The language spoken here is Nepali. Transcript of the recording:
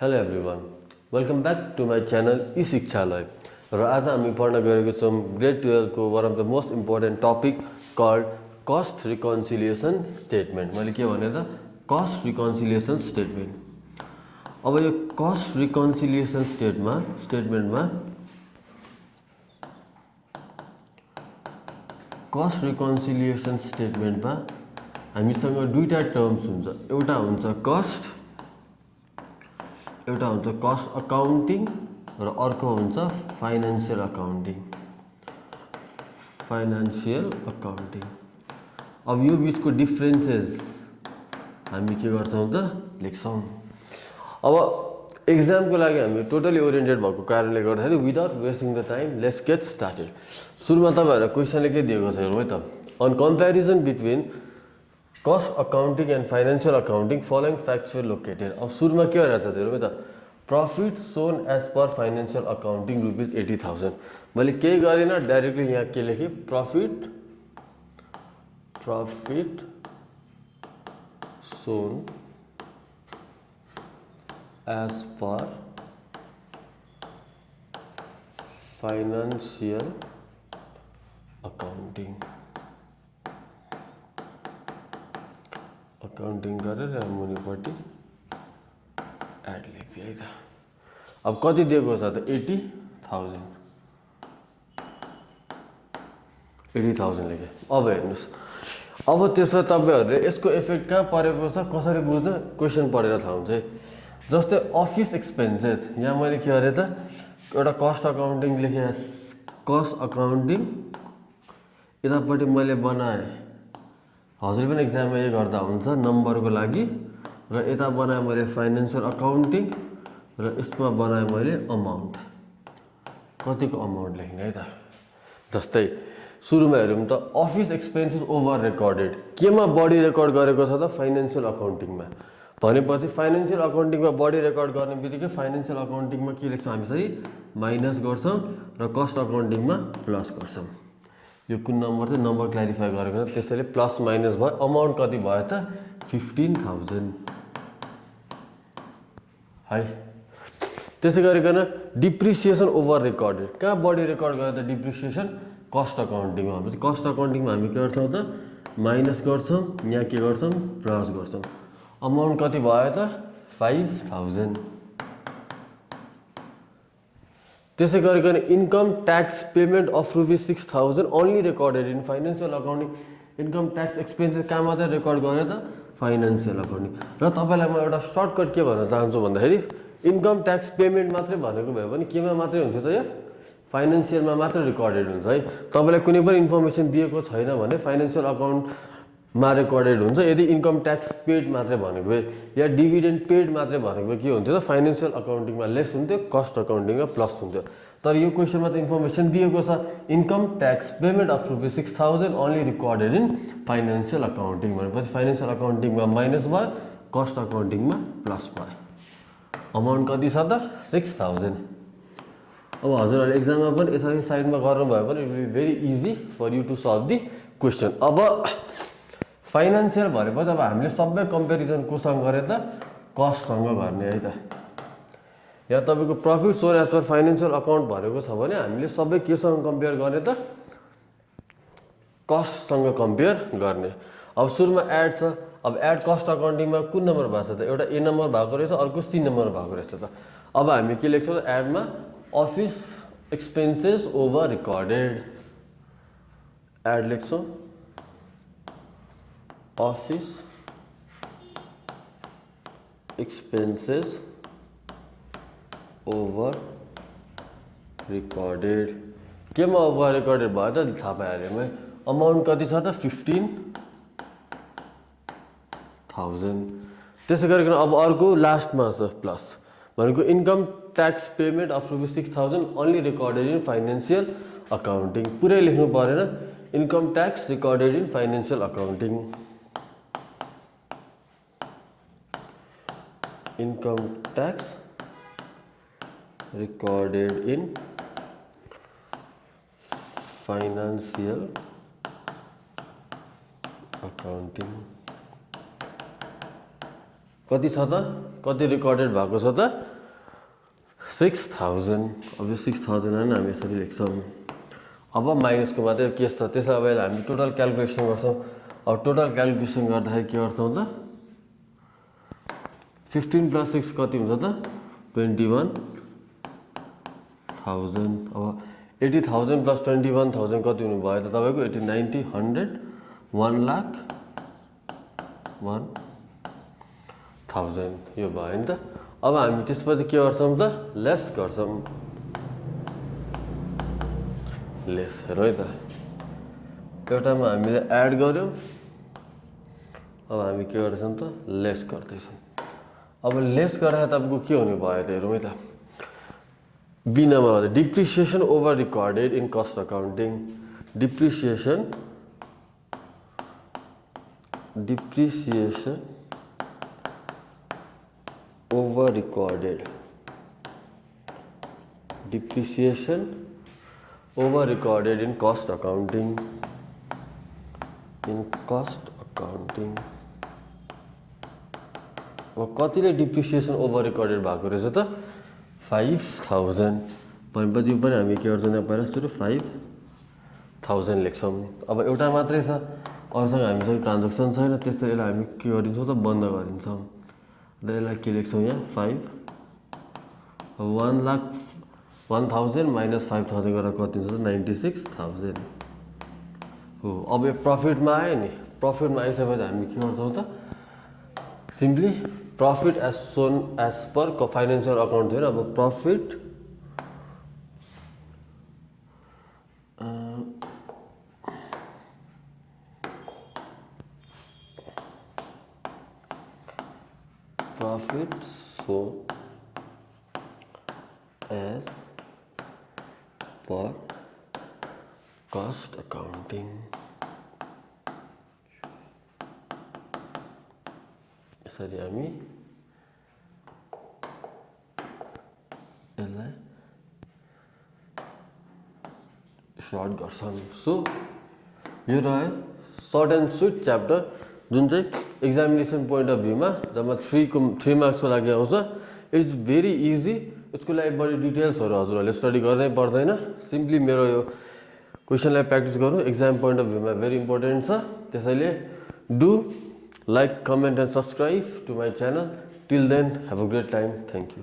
Hello everyone, welcome back to my channel E-Shikshyalaya. र आज हामी पढ्न गएको छौं grade 12 को one of the most important topic called cost reconciliation statement. मैले के भने त cost reconciliation statement. अब यो cost reconciliation statementमा cost reconciliation statementमा हामीसँग दुईटा टर्म्स हुन्छ. एउटा हुन्छ cost अकाउन्टिङ र अर्को हुन्छ फाइनान्शियल अकाउन्टिङ. अब यो बीचको डिफरेन्सेस हामी के गर्छौं त लेख्छौं. अब एक्जामको लागि हामी टोटली ओरिएन्टेड भएको कारणले गर्दाखेरि without wasting the time let's get started. सुरुमा तपाईहरुलाई क्वेशनले के दिएको छ हेरौँ है त. An comparison between cost accounting and financial accounting following facts were located. अब सुरुमा के भनेको छ हेरौँ है त. Profit shown as per financial accounting rupees 80,000. मैले केही गरिन, डाइरेक्टली यहाँ के लेखे profit shown as per financial accounting गरेर मुनिपट्टि एड लेख्दिए है त. अब कति दिएको छ त 80,000 लेखे. अब हेर्नुस्, अब त्यसमा तपाईहरुले यसको इफेक्ट कहाँ परेको छ कसरी बुझ्नु क्वेशन पढेर थाहा हुन्छ है. जस्तै अफिस एक्सपेन्सेस, यहाँ मैले के गरे त एउटा कस्ट अकाउन्टिङ लेखे, कस्ट अकाउन्टिङ यतापट्टि मैले बनाए. हजुर पनि एक्जाममा यही गर्दा हुन्छ नम्बरको लागि. र यता बनाए मैले फाइनान्शियल अकाउन्टिङ र यसमा बनाए मैले अमाउन्ट. कतिको अमाउन्ट लेख्ने है त. जस्तै सुरुमा हेरौँ त अफिस एक्सपेन्सेस ओभर रेकर्डेड. केमा बढी रेकर्ड गरेको छ त फाइनान्शियल अकाउन्टिङमा. भनेपछि फाइनान्शियल अकाउन्टिङमा बढी रेकर्ड गर्ने बित्तिकै फाइनान्शियल अकाउन्टिङमा के लेख्छौँ हामी चाहिँ माइनस गर्छौँ र कस्ट अकाउन्टिङमा प्लस गर्छौँ. यो कुन नम्बर चाहिँ नम्बर क्ल्यारिफाई गरेको छ त्यसैले प्लस माइनस भयो. अमाउन्ट कति भयो त 15,000 है. त्यसै गरिकन डिप्रिसिएसन ओभर रेकर्डेड. कहाँ बढी रेकर्ड गरे त डिप्रिसिएसन कस्ट अकाउन्टिङमा. कस्ट अकाउन्टिङमा हामी के गर्छौँ त माइनस गर्छौँ, यहाँ के गर्छौँ प्लस गर्छौँ. अमाउन्ट कति भयो त 5,000. त्यसै गरिकन income tax payment of rupees 6,000 only recorded in financial accounting. Income tax expenses कहाँ मात्रै रेकर्ड गरे त फाइनान्शियल अकाउन्टिङ. र तपाईलाई म एउटा सर्टकट के भन्न चाहन्छु भन्दाखेरि इन्कम ट्याक्स पेमेन्ट मात्रै भनेको भए पनि केमा मात्रै हुन्छ त यो फाइनान्शियलमा मात्रै रेकर्डेड हुन्छ है. तपाईलाई कुनै पनि इन्फर्मेसन दिएको छैन भने फाइनान्शियल अकाउन्टमा रेकर्डेड हुन्छ. यदि इन्कम ट्याक्स पेड मात्रै भनेको भए या डिभिडेन्ड पेड मात्रै भनेको भए के हुन्थ्यो त फाइनान्शियल अकाउन्टिङमा लेस हुन्थ्यो, कस्ट अकाउन्टिङमा प्लस हुन्थ्यो. तर यो क्वेशनमा त इन्फर्मेसन दिएको छ income tax payment of rupees 6,000 only recorded in financial accounting. भनेपछि फाइनान्शियल अकाउन्टिङमा माइनस भयो, कस्ट अकाउन्टिङमा प्लस भयो. अमाउन्ट कति छ त 6,000. अब हजुरहरूले एक्जाममा पनि यसरी साइडमा गर्नुभयो भने it will be very easy for you to solve the question. अब फाइनान्शियल भनेपछि अब हामीले सबै कम्पेरिजन कोसँग गरे त कस्टसँग गर्ने है त. यहाँ तपाईँको profit soon as per financial account भनेको छ भने हामीले सबै केसँग कम्पेयर गर्ने त कस्टसँग कम्पेयर गर्ने. अब सुरुमा एड छ. अब एड कस्ट अकाउन्टिङमा कुन नम्बर भएको छ त एउटा ए नम्बर भएको रहेछ, अर्को सी नम्बर भएको रहेछ त. अब हामी के लेख्छौँ एडमा office expenses over recorded. Add लेख्छौँ अफिस एक्सपेन्सेस ओभर रेकर्डेड. केमा ओभर रेकर्डेड भयो त थाहा पाइहाल्यो है. अमाउन्ट कति छ त 15,000. त्यसै गरिकन अब अर्को लास्टमा छ प्लस भनेको income tax payment of rupees 6,000 only recorded in financial accounting. पुरै लेख्नु परेन, income tax recorded in financial accounting. Income tax recorded in financial accounting. कति छ त कति रेकर्डेड भएको छ त 6000 अब यो 6000 हैन हामी यसरी लेख्छौं अब माइनसको मात्रै केस छ त्यसै अब हामी टोटल क्याल्कुलेसन गर्छौं अब टोटल क्याल्कुलेसन गर्दाखेरि के गर्छौं त 15 + 6 कति हुन्छ त 21000 अब 80000 + 21000 कति हुनु भयो त तपाईको 80 90 100 1,01,000 यो भयो नि त अब हामी त्यसपछि के गर्छौं त लेस गर्छौं लेस हेरौ है त एउटामा हामीले एड गर्यौं अब हामी के गर्छौं त लेस गर्दैछौं अब लेस गर्दा तपाईको के हुने भयो त हेरौ है त B number depreciation over recorded in cost accounting depreciation over recorded in cost accounting अब कतिले depreciation over recorded भएको रहेछ त 5000 भनेपछि यो पनि हामी के गर्छौं यहाँ पहिला सुरु 5000 लेख्छौं अब एउटा मात्रै छ अरुसँग हामीसँग ट्रान्ज्याक्सन छैन त्यसैले यसलाई हामी के गरिन्छौं त बन्द गरिन्छौं र यसलाई के लेख्छौं यहाँ 1,1000 - 5000 गरेर कति हुन्छ त 96000 हो अब यो प्रफिटमा आयो नि प्रफिटमा आइसकेपछि हामी के गर्छौं त simply profit as shown as per financial account here अब profit shown as per cost accounting यसरी हामी यसलाई सर्ट गर्छौं सो यो रह्यो सर्ट एन्ड स्वीट च्याप्टर जुन चाहिँ एक्जामिनेसन पोइन्ट अफ भ्यूमा जम्मा 3 मार्क्सको लागि आउँछ इट्स भेरी इजी यसको लागि बढी डिटेल्सहरु हजुरहरुले स्टडी गर्नै पर्दैन सिम्पली मेरो यो क्वेशनलाई प्र्याक्टिस गर्नु एक्जाम पोइन्ट अफ भ्यूमा भेरी इम्पोर्टेन्ट छ त्यसैले do like, comment and subscribe to my channel. Till then, have a great time. Thank you.